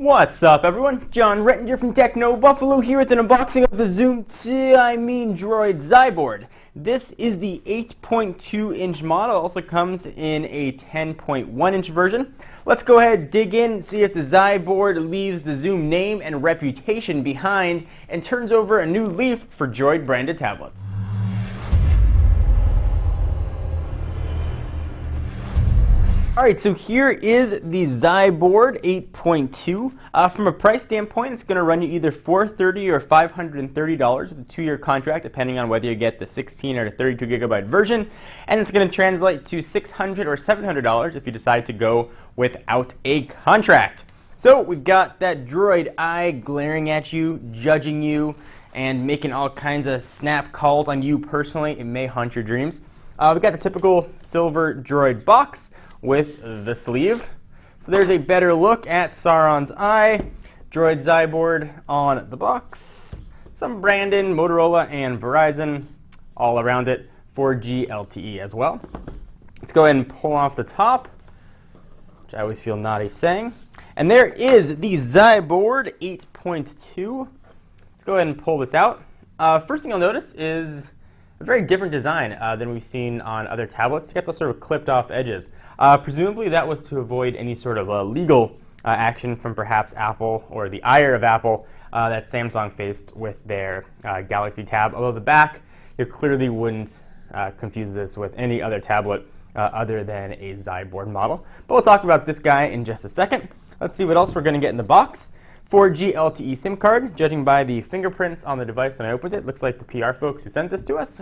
What's up, everyone? John Rettinger from Techno Buffalo here with an unboxing of the Droid Xyboard. This is the 8.2-inch model. It also comes in a 10.1-inch version. Let's go ahead, dig in, see if the Xyboard leaves the Zoom name and reputation behind and turns over a new leaf for Droid branded tablets. Alright, so here is the Xyboard 8.2. From a price standpoint, it's going to run you either $430 or $530 with a 2-year contract, depending on whether you get the 16 or the 32 gigabyte version. And it's going to translate to $600 or $700 if you decide to go without a contract. So we've got that droid eye glaring at you, judging you, and making all kinds of snap calls on you personally. It may haunt your dreams. We've got the typical silver droid box with the sleeve. So there's a better look at Sauron's eye. Droid Xyboard on the box. Some Brandon, Motorola, and Verizon all around it. 4G LTE as well. Let's go ahead and pull off the top, which I always feel naughty saying. And there is the Xyboard 8.2. Let's go ahead and pull this out. First thing you'll notice is a very different design than we've seen on other tablets. You got those sort of clipped off edges. Presumably that was to avoid any sort of legal action from perhaps Apple or the ire of Apple that Samsung faced with their Galaxy Tab. Although the back, you clearly wouldn't confuse this with any other tablet other than a Xyboard model. But we'll talk about this guy in just a second. Let's see what else we're going to get in the box. 4G LTE SIM card. Judging by the fingerprints on the device when I opened it, looks like the PR folks who sent this to us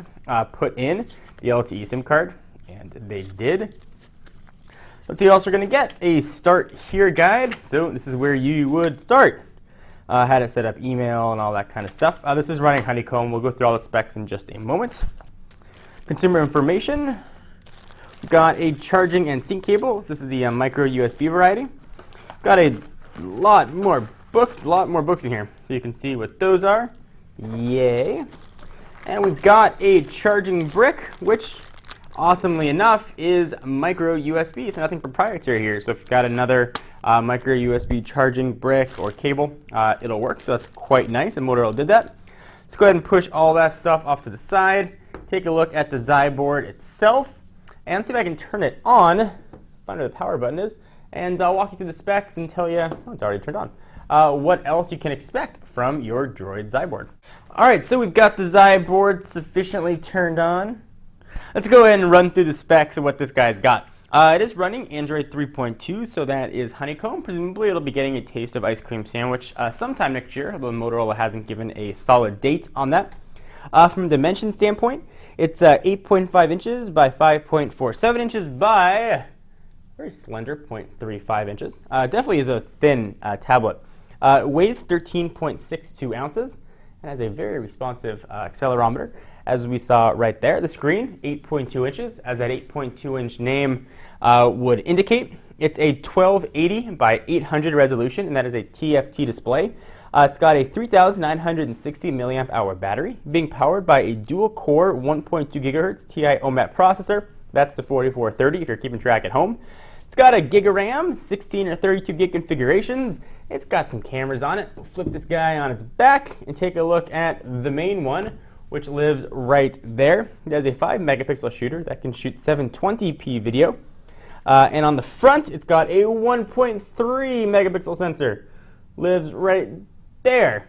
put in the LTE SIM card, and they did. Let's see what else we're going to get. A Start Here guide. So this is where you would start. How to set up email and all that kind of stuff. This is running Honeycomb. We'll go through all the specs in just a moment. Consumer information. We've got a charging and sync cable. This is the micro USB variety. Got a lot more books in here. So you can see what those are. Yay. And we've got a charging brick, which awesomely enough is micro USB, so nothing proprietary here. So if you've got another micro USB charging brick or cable, it'll work. So that's quite nice, and Motorola did that. Let's go ahead and push all that stuff off to the side. Take a look at the Xyboard itself, and see if I can turn it on. Find where the power button is, and I'll walk you through the specs and tell you, oh, it's already turned on, what else you can expect from your Droid Xyboard. All right, so we've got the Xyboard sufficiently turned on. Let's go ahead and run through the specs of what this guy's got. It is running Android 3.2, so that is Honeycomb. Presumably it'll be getting a taste of ice cream sandwich sometime next year, although Motorola hasn't given a solid date on that. From a dimension standpoint, it's 8.5 inches by 5.47 inches by very slender 0.35 inches. Definitely is a thin tablet. It weighs 13.62 ounces and has a very responsive accelerometer, as we saw right there. The screen, 8.2 inches, as that 8.2-inch name would indicate. It's a 1280 by 800 resolution, and that is a TFT display. It's got a 3,960 milliamp hour battery, being powered by a dual-core 1.2 gigahertz TI OMAP processor. That's the 4430 if you're keeping track at home. It's got a gig of RAM, 16 or 32 gig configurations. It's got some cameras on it. We'll flip this guy on its back and take a look at the main one, which lives right there. It has a 5 megapixel shooter that can shoot 720p video. And on the front, it's got a 1.3 megapixel sensor. Lives right there.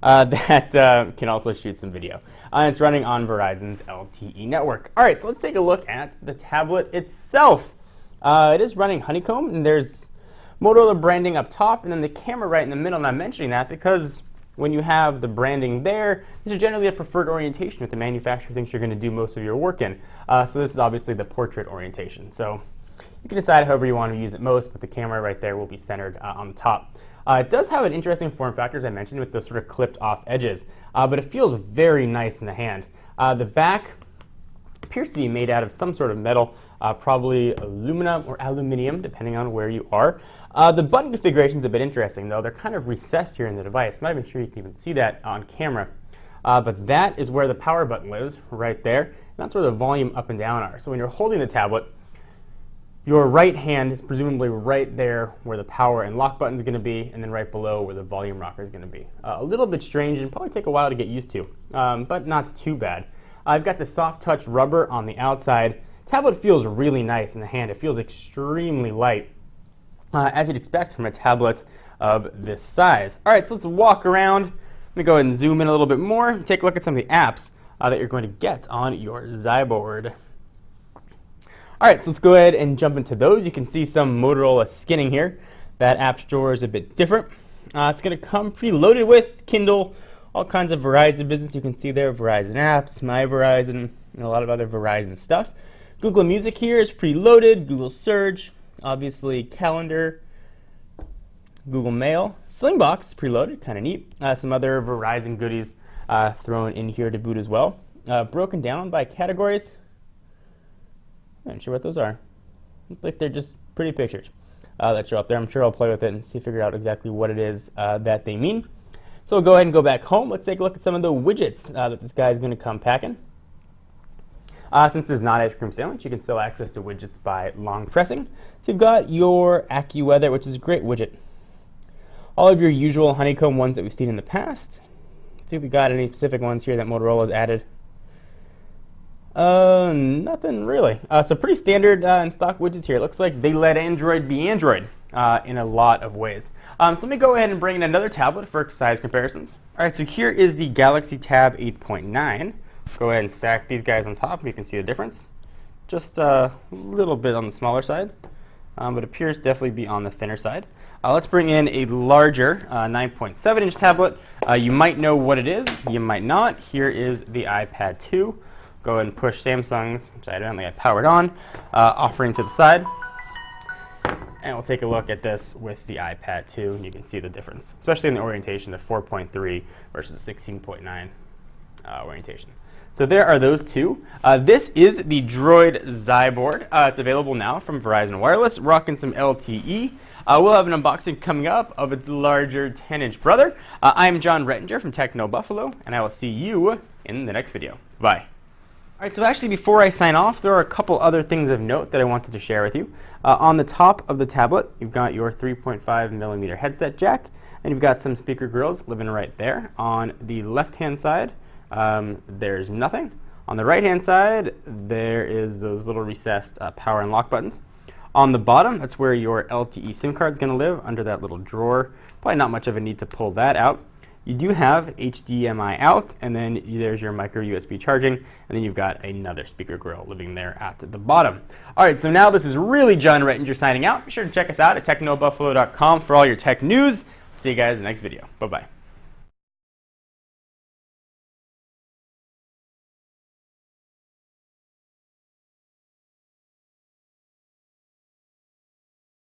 That can also shoot some video. And it's running on Verizon's LTE network. All right, so let's take a look at the tablet itself. It is running Honeycomb, and there's Motorola branding up top, and then the camera right in the middle. And I'm mentioning that because when you have the branding there, this is generally a preferred orientation that the manufacturer thinks you're going to do most of your work in. So this is obviously the portrait orientation. So you can decide however you want to use it most, but the camera right there will be centered on the top. It does have an interesting form factor, as I mentioned, with those sort of clipped off edges, but it feels very nice in the hand. The back appears to be made out of some sort of metal, probably aluminum or aluminium, depending on where you are. The button configuration is a bit interesting, though. They're kind of recessed here in the device. I'm not even sure you can even see that on camera. But that is where the power button lives, right there. And that's where the volume up and down are. So when you're holding the tablet, Your right hand is presumably right there where the power and lock button is going to be, and then right below where the volume rocker is going to be. A little bit strange and probably take a while to get used to, but not too bad. I've got the soft touch rubber on the outside. Tablet feels really nice in the hand. It feels extremely light, as you'd expect from a tablet of this size. All right, so let's walk around. Let me go ahead and zoom in a little bit more and take a look at some of the apps that you're going to get on your Xyboard. All right, so let's go ahead and jump into those. You can see some Motorola skinning here. That app store is a bit different. It's going to come preloaded with Kindle, all kinds of Verizon business. You can see there, Verizon apps, My Verizon, and a lot of other Verizon stuff. Google Music here is preloaded, Google Search, obviously Calendar, Google Mail. Slingbox, preloaded, kind of neat. Some other Verizon goodies thrown in here to boot as well. Broken down by categories. I'm not sure what those are. Look like they're just pretty pictures that show up there. I'm sure I'll play with it and figure out exactly what it is that they mean. So we'll go ahead and go back home. Let's take a look at some of the widgets that this guy is going to come packing. Since this is not ice cream sandwich, you can still access the widgets by long pressing. So you've got your AccuWeather, which is a great widget. All of your usual honeycomb ones that we've seen in the past. Let's see if we got any specific ones here that Motorola has added. Nothing really. So pretty standard and stock widgets here. It looks like they let Android be Android in a lot of ways. So let me go ahead and bring in another tablet for size comparisons. All right, so here is the Galaxy Tab 8.9. Go ahead and stack these guys on top. You can see the difference. Just a little bit on the smaller side, but appears to definitely be on the thinner side. Let's bring in a larger 9.7-inch tablet. You might know what it is. You might not. Here is the iPad 2. Go ahead and push Samsung's, which evidently I powered on, offering to the side. And we'll take a look at this with the iPad 2, and you can see the difference, especially in the orientation, the 4.3 versus the 16.9 orientation. So there are those two. This is the Droid Xyboard. It's available now from Verizon Wireless, rocking some LTE. We'll have an unboxing coming up of its larger 10-inch brother. I'm John Rettinger from Techno Buffalo, and I will see you in the next video. Bye. All right, so actually before I sign off, there are a couple other things of note that I wanted to share with you. On the top of the tablet, you've got your 3.5mm headset jack, and you've got some speaker grills living right there. On the left-hand side, there's nothing. On the right-hand side, there is those little recessed power and lock buttons. On the bottom, that's where your LTE SIM card is going to live, under that little drawer. Probably not much of a need to pull that out. You do have HDMI out, and then there's your micro USB charging, and then you've got another speaker grill living there at the bottom. All right, so now this is really John Rettinger signing out. Be sure to check us out at technobuffalo.com for all your tech news. See you guys in the next video. Bye-bye.